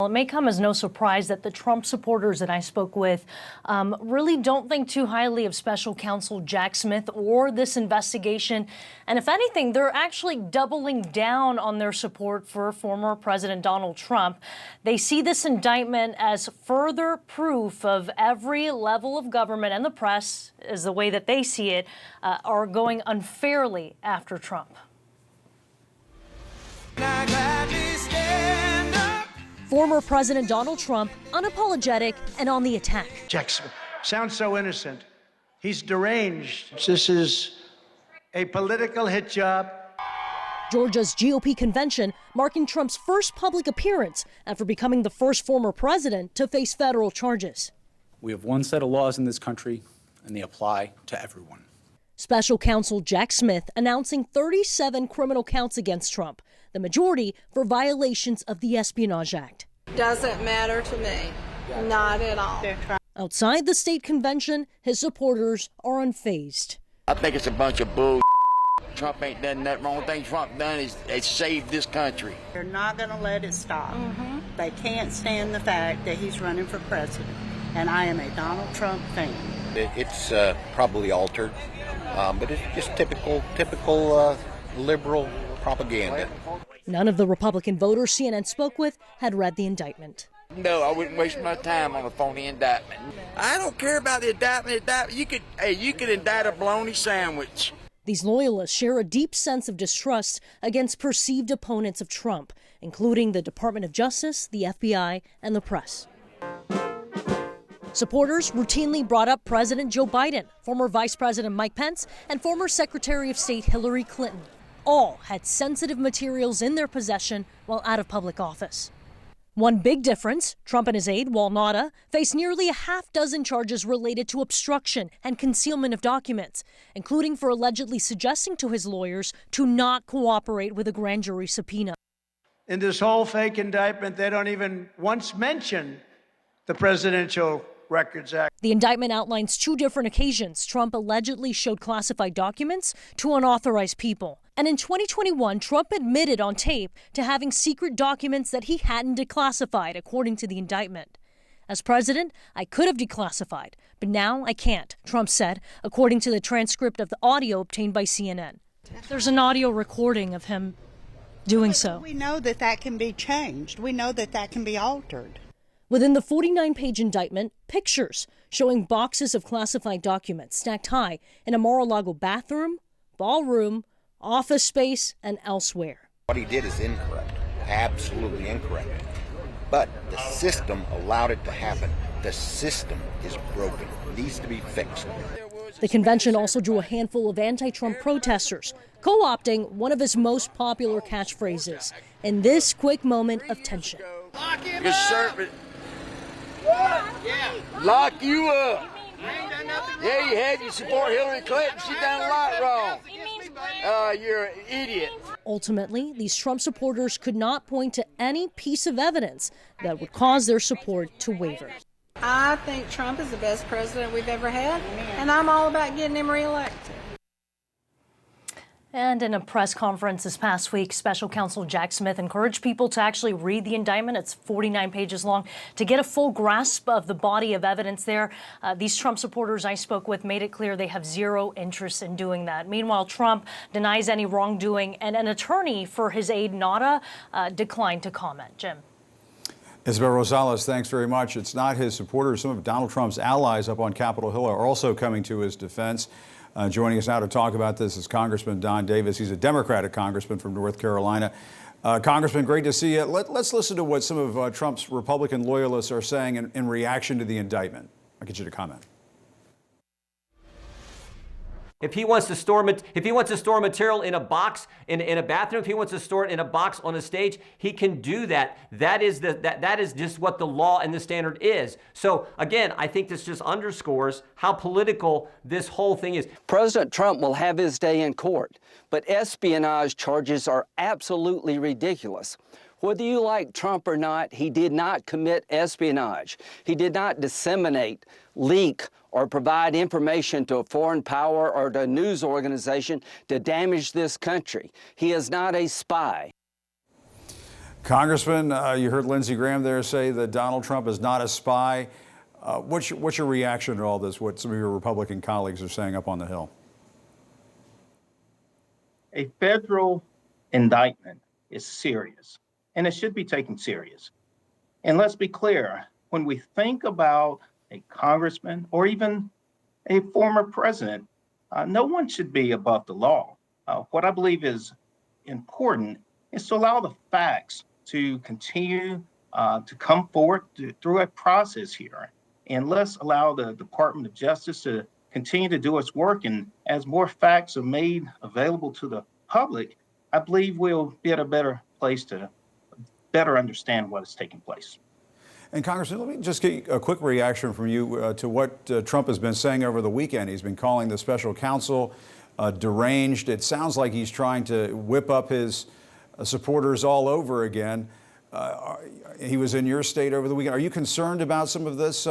Well, it may come as no surprise that the Trump supporters that I spoke with really don't think too highly of Special Counsel Jack Smith or this investigation. And if anything, they're actually doubling down on their support for former President Donald Trump. They see this indictment as further proof of every level of government and the press, is the way that they see it, are going unfairly after Trump. Former President Donald Trump, unapologetic and on the attack. Jackson sounds so innocent. He's deranged. This is a political hit job. Georgia's GOP convention marking Trump's first public appearance after becoming the first former president to face federal charges. We have one set of laws in this country, and they apply to everyone. Special Counsel Jack Smith announcing 37 criminal counts against Trump, the majority for violations of the Espionage Act. Doesn't matter to me. Not at all. Outside the state convention, his supporters are unfazed. I think it's a bunch of bull. Trump ain't done that. Wrong thing Trump done is saved this country. They're not going to let it stop. They can't stand the fact that he's running for president. And I am a Donald Trump fan. It's probably altered, but it's just typical liberal propaganda. None of the Republican voters CNN spoke with had read the indictment. No, I wouldn't waste my time on a phony indictment. I don't care about the indictment. You could indict a bologna sandwich. These loyalists share a deep sense of distrust against perceived opponents of Trump, including the Department of Justice, the FBI, and the press. Supporters routinely brought up President Joe Biden, former Vice President Mike Pence, and former Secretary of State Hillary Clinton. All had sensitive materials in their possession while out of public office. One big difference, Trump and his aide, Wal Nauta, face nearly a half dozen charges related to obstruction and concealment of documents, including for allegedly suggesting to his lawyers to not cooperate with a grand jury subpoena. In this whole fake indictment, they don't even once mention the Presidential Records Act. The indictment outlines two different occasions Trump allegedly showed classified documents to unauthorized people. And in 2021, Trump admitted on tape to having secret documents that he hadn't declassified, according to the indictment. As president, I could have declassified, but now I can't, Trump said, according to the transcript of the audio obtained by CNN. There's an audio recording of him doing so. We know that that can be changed. We know that that can be altered. Within the 49-page indictment, pictures showing boxes of classified documents stacked high in a Mar-a-Lago bathroom, ballroom, office space, and elsewhere. What he did is incorrect, absolutely incorrect. But the system allowed it to happen. The system is broken, needs to be fixed. The convention also drew a handful of anti-Trump protesters, co-opting one of his most popular catchphrases in this quick moment of tension. Lock you up. Yeah, you had. You support Hillary Clinton. She done a lot wrong. You're an idiot. Ultimately, these Trump supporters could not point to any piece of evidence that would cause their support to waver. I think Trump is the best president we've ever had, and I'm all about getting him reelected. And in a press conference this past week, Special Counsel Jack Smith encouraged people to actually read the indictment. It's 49 pages long to get a full grasp of the body of evidence there. These Trump supporters I spoke with made it clear they have zero interest in doing that. Meanwhile, Trump denies any wrongdoing, and an attorney for his aide, Nauta, declined to comment. Jim. Isabel Rosales, thanks very much. It's not his supporters. Some of Donald Trump's allies up on Capitol Hill are also coming to his defense. Joining us now to talk about this is Congressman Don Davis. He's a Democratic congressman from North Carolina. Congressman, great to see you. Let's listen to what some of Trump's Republican loyalists are saying in reaction to the indictment. I'll get you to comment. If he wants to store material in a box in a bathroom, if he wants to store it in a box on a stage, he can do that. That is just what the law and the standard is. So again, I think this just underscores how political this whole thing is. President Trump will have his day in court, but espionage charges are absolutely ridiculous. Whether you like Trump or not, he did not commit espionage. He did not disseminate, leak, or provide information to a foreign power or to a news organization to damage this country. He is not a spy. Congressman, you heard Lindsey Graham there say that Donald Trump is not a spy. What's your reaction to all this, what some of your Republican colleagues are saying up on the Hill? A federal indictment is serious, and it should be taken serious. And let's be clear, when we think about a congressman or even a former president, no one should be above the law. What I believe is important is to allow the facts to continue to come forward through a process here. And let's allow the Department of Justice to continue to do its work. And as more facts are made available to the public, I believe we'll be at a better place to better understand what is taking place. And Congressman, let me just get a quick reaction from you to what Trump has been saying over the weekend. He's been calling the special counsel deranged. It sounds like he's trying to whip up his supporters all over again. He was in your state over the weekend. Are you concerned about some of this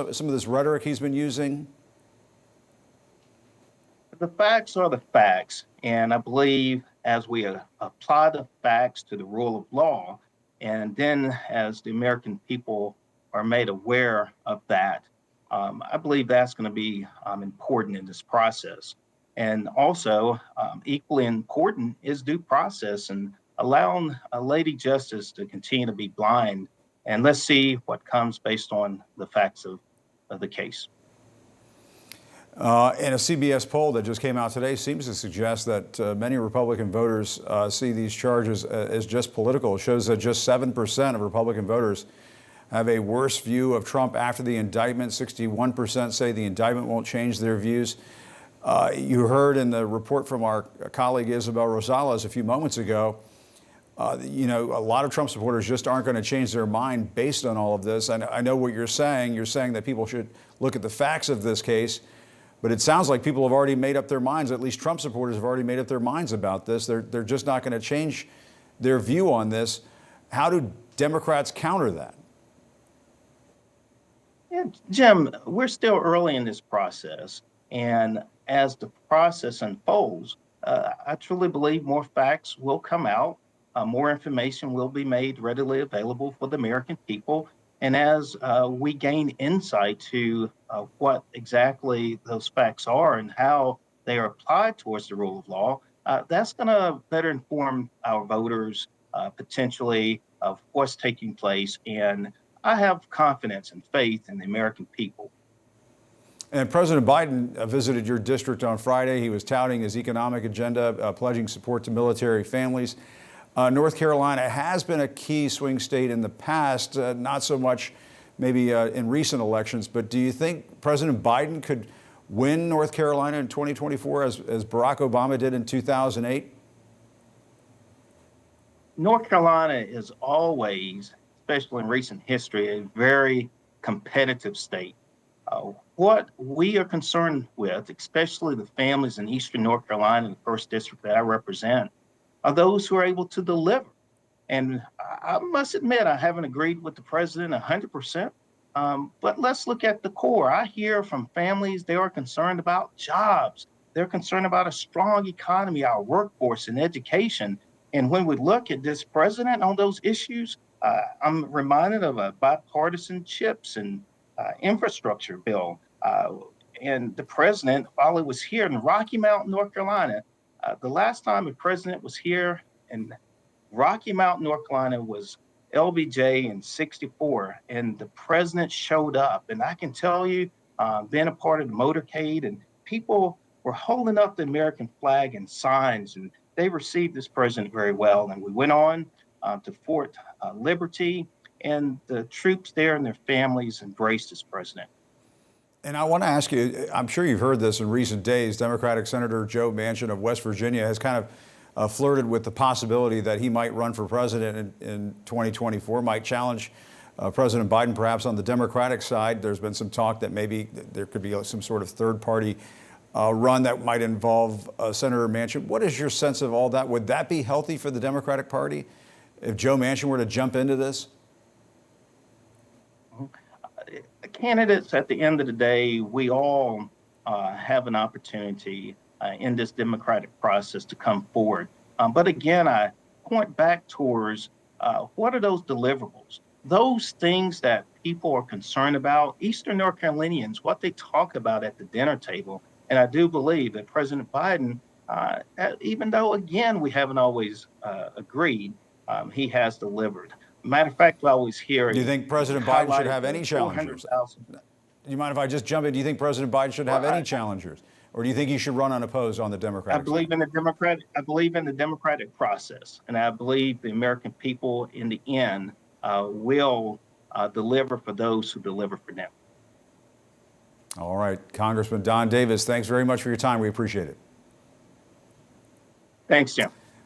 rhetoric he's been using? The facts are the facts, and I believe as we apply the facts to the rule of law, and then as the American people are made aware of that, I believe that's going to be important in this process. And also, equally important is due process and allowing a Lady Justice to continue to be blind. And let's see what comes based on the facts of the case. In a CBS poll that just came out today seems to suggest that many Republican voters see these charges as just political. It shows that just 7% of Republican voters have a worse view of Trump after the indictment. 61% say the indictment won't change their views. You heard in the report from our colleague Isabel Rosales a few moments ago, a lot of Trump supporters just aren't going to change their mind based on all of this. And I know what you're saying. You're saying that people should look at the facts of this case. But it sounds like people have already made up their minds, at least Trump supporters have already made up their minds about this. They're just not going to change their view on this. How do Democrats counter that? Yeah, Jim, we're still early in this process. And as the process unfolds, I truly believe more facts will come out. More information will be made readily available for the American people. And as we gain insight to what exactly those facts are and how they are applied towards the rule of law, that's going to better inform our voters potentially of what's taking place. And I have confidence and faith in the American people. And President Biden visited your district on Friday. He was touting his economic agenda, pledging support to military families. North Carolina has been a key swing state in the past, not so much maybe in recent elections, but do you think President Biden could win North Carolina in 2024 as Barack Obama did in 2008? North Carolina is always, especially in recent history, a very competitive state. What we are concerned with, especially the families in Eastern North Carolina, the first district that I represent, are those who are able to deliver. And I must admit, I haven't agreed with the president 100%, but let's look at the core. I hear from families, they are concerned about jobs. They're concerned about a strong economy, our workforce and education. And when we look at this president on those issues, I'm reminded of a bipartisan CHIPS and infrastructure bill. And the president, while he was here in Rocky Mount, North Carolina, the last time a president was here in Rocky Mount, North Carolina was LBJ in '64, and the president showed up. And I can tell you, being a part of the motorcade, and people were holding up the American flag and signs, and they received this president very well. And we went on to Fort Liberty, and the troops there and their families embraced this president. And I want to ask you, I'm sure you've heard this in recent days, Democratic Senator Joe Manchin of West Virginia has kind of flirted with the possibility that he might run for president in 2024, might challenge President Biden perhaps on the Democratic side. There's been some talk that maybe there could be some sort of third-party run that might involve Senator Manchin. What is your sense of all that? Would that be healthy for the Democratic Party if Joe Manchin were to jump into this? Candidates, at the end of the day, we all have an opportunity in this democratic process to come forward. But again, I point back towards What are those deliverables? Those things that people are concerned about, Eastern North Carolinians, what they talk about at the dinner table. And I do believe that President Biden, even though, again, we haven't always agreed, he has delivered. Matter of fact, I always hear. Do you think President Biden should have any challengers? Do you mind if I just jump in? Do you think President Biden should have any challengers? Or do you think he should run unopposed on the Democratic I believe in the Democratic. I believe in the democratic process, and I believe the American people, in the end, will deliver for those who deliver for them. All right, Congressman Don Davis, thanks very much for your time. We appreciate it. Thanks, Jim.